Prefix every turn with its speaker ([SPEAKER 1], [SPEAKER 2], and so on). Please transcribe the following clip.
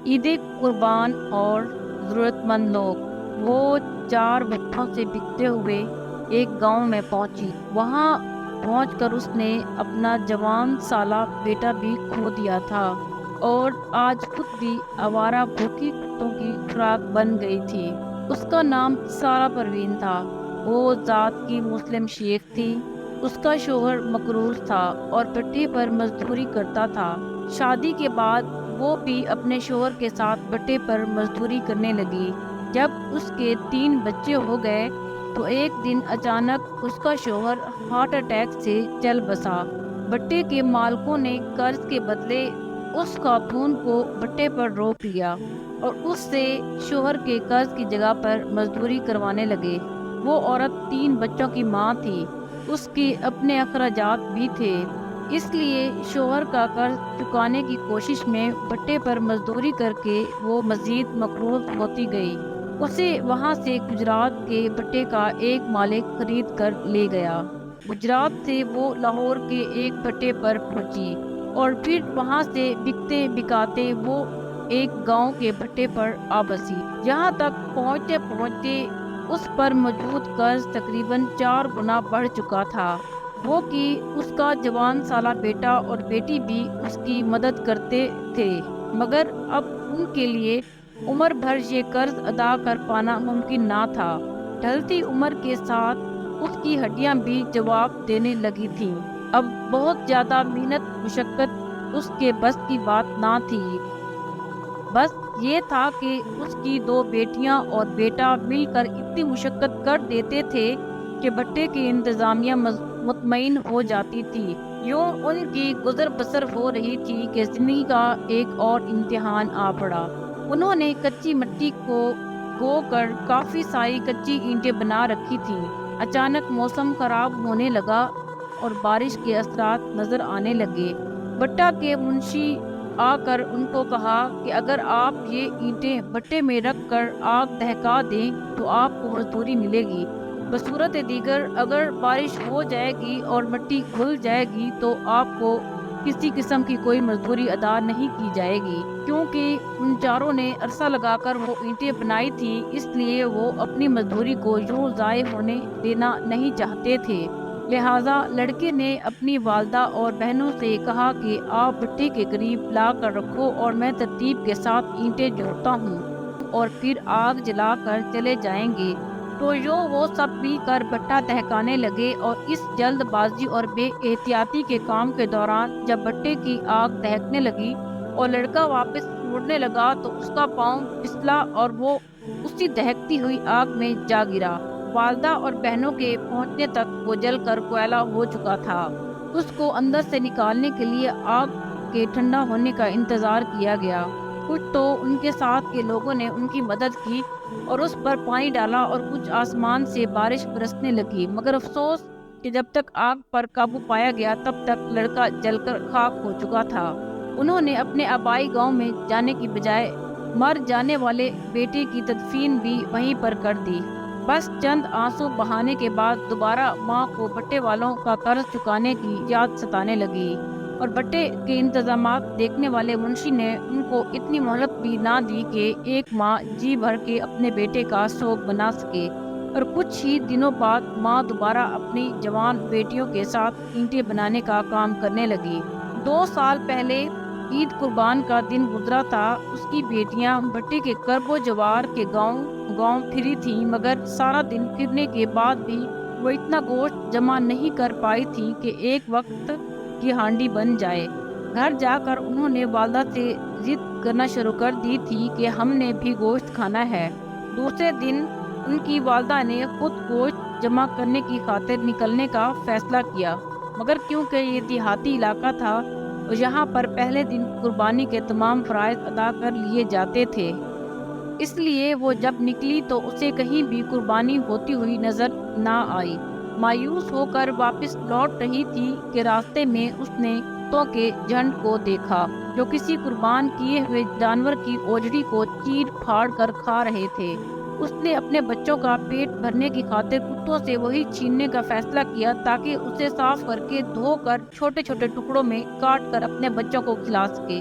[SPEAKER 1] عید قربان اور ضرورت مند لوگ وہ 4 بچوں سے بکتے ہوئے ایک گاؤں میں پہنچی۔ وہاں پہنچ کر اس نے اپنا جوان سالہ بیٹا بھی کھو دیا تھا اور آج خود بھی آوارہ بھوکی کتوں کی خوراک بن گئی تھی۔ اس کا نام سارہ پروین تھا۔ وہ ذات کی مسلم شیخ تھی۔ اس کا شوہر مقروض تھا اور بھٹے پر مزدوری کرتا تھا۔ شادی کے بعد وہ بھی اپنے شوہر کے ساتھ بھٹے پر مزدوری کرنے لگی۔ جب اس کے 3 بچے ہو گئے تو ایک دن اچانک اس کا شوہر ہارٹ اٹیک سے چل بسا۔ بھٹے کے مالکوں نے قرض کے بدلے اس خاتون کو بھٹے پر روک لیا اور اس سے شوہر کے قرض کی جگہ پر مزدوری کروانے لگے۔ وہ عورت 3 بچوں کی ماں تھی۔ اس کے اپنے اخراجات بھی تھے، اس لیے شوہر کا قرض چکانے کی کوشش میں بھٹے پر مزدوری کر کے وہ مزید مقروض ہوتی گئی۔ اسے وہاں سے گجرات کے بھٹے کا ایک مالک خرید کر لے گیا۔ گجرات سے وہ لاہور کے ایک بھٹے پر پہنچی اور پھر وہاں سے بکتے بکاتے وہ ایک گاؤں کے بھٹے پر آ بسی۔ یہاں تک پہنچتے پہنچتے اس پر موجود قرض تقریباً 4 گنا بڑھ چکا تھا۔ وہ کہ اس کا جوان سالہ بیٹا اور بیٹی بھی اس کی مدد کرتے تھے، مگر اب ان کے لیے عمر بھر یہ قرض ادا کر پانا ممکن نہ تھا۔ ڈھلتی عمر کے ساتھ اس کی ہڈیاں بھی جواب دینے لگی تھیں۔ اب بہت زیادہ محنت مشقت اس کے بس کی بات نہ تھی۔ بس یہ تھا کہ اس کی 2 بیٹیاں اور بیٹا مل کر اتنی مشقت کر دیتے تھے کہ بھٹے کی انتظامیہ مطمئن ہو جاتی تھی۔ یوں ان کی گزر بسر ہو رہی تھی کہ زندگی کا ایک اور امتحان آ پڑا۔ انہوں نے کچی مٹی کو گو کر کافی ساری کچی اینٹیں بنا رکھی تھیں۔ اچانک موسم خراب ہونے لگا اور بارش کے اثرات نظر آنے لگے۔ بھٹا کے منشی آ کر ان کو کہا کہ اگر آپ یہ اینٹیں بھٹے میں رکھ کر آگ دہکا دیں تو آپ کو مزدوری ملے گی، بصورت دیگر اگر بارش ہو جائے گی اور مٹی گھل جائے گی تو آپ کو کسی قسم کی کوئی مزدوری ادا نہیں کی جائے گی۔ کیونکہ ان چاروں نے عرصہ لگا کر وہ اینٹیں بنائی تھی، اس لیے وہ اپنی مزدوری کو یوں ضائع ہونے دینا نہیں چاہتے تھے۔ لہٰذا لڑکے نے اپنی والدہ اور بہنوں سے کہا کہ آپ بھٹے کے قریب لا کر رکھو اور میں ترتیب کے ساتھ اینٹیں جوڑتا ہوں اور پھر آگ جلا کر چلے جائیں گے۔ تو یوں وہ سب مل کر بھٹا دہکانے لگے اور اس جلد بازی اور بے احتیاطی کے کام کے دوران جب بھٹے کی آگ دہکنے لگی اور لڑکا واپس مڑنے لگا تو اس کا پاؤں پھسلا اور وہ اسی دہکتی ہوئی آگ میں جا گرا۔ والدہ اور بہنوں کے پہنچنے تک وہ جل کر کوئلہ ہو چکا تھا۔ اس کو اندر سے نکالنے کے لیے آگ کے ٹھنڈا ہونے کا انتظار کیا گیا۔ کچھ تو ان کے ساتھ کے لوگوں نے ان کی مدد کی اور اس پر پانی ڈالا اور کچھ آسمان سے بارش برسنے لگی، مگر افسوس کہ جب تک آگ پر قابو پایا گیا تب تک لڑکا جل کر خاک ہو چکا تھا۔ انہوں نے اپنے آبائی گاؤں میں جانے کی بجائے مر جانے والے بیٹے کی تدفین بھی وہیں پر کر دی۔ بس چند آنسو بہانے کے بعد دوبارہ ماں کو بھٹے والوں کا قرض چکانے کی یاد ستانے لگی اور بھٹے کے انتظامات دیکھنے والے منشی نے ان کو اتنی مہلت بھی نہ دی کہ ایک ماں جی بھر کے اپنے بیٹے کا سوگ بنا سکے۔ اور کچھ ہی دنوں بعد ماں دوبارہ اپنی جوان بیٹیوں کے ساتھ اینٹیں بنانے کا کام کرنے لگی۔ 2 سال پہلے عید قربان کا دن گزرا تھا۔ اس کی بیٹیاں بھٹے کے کرب و جوار کے گاؤں پھری تھیں، مگر سارا دن پھرنے کے بعد بھی وہ اتنا گوشت جمع نہیں کر پائی تھی کہ ایک وقت کی ہانڈی بن جائے۔ گھر جا کر انہوں نے والدہ سے ضد کرنا شروع کر دی تھی کہ ہم نے بھی گوشت کھانا ہے۔ دوسرے دن ان کی والدہ نے خود گوشت جمع کرنے کی خاطر نکلنے کا فیصلہ کیا، مگر کیونکہ یہ دیہاتی علاقہ تھا اور یہاں پر پہلے دن قربانی کے تمام فرائض ادا کر لیے جاتے تھے، اس لیے وہ جب نکلی تو اسے کہیں بھی قربانی ہوتی ہوئی نظر نہ آئی۔ مایوس ہو کر واپس لوٹ رہی تھی کہ راستے میں اس نے کتوں کے جھنڈ کو دیکھا جو کسی قربان کیے ہوئے جانور کی اوجڑی کو چیر پھاڑ کر کھا رہے تھے۔ اس نے اپنے بچوں کا پیٹ بھرنے کی خاطر کتوں سے وہی چھیننے کا فیصلہ کیا تاکہ اسے صاف کر کے دھو کر چھوٹے چھوٹے ٹکڑوں میں کاٹ کر اپنے بچوں کو کھلا سکے۔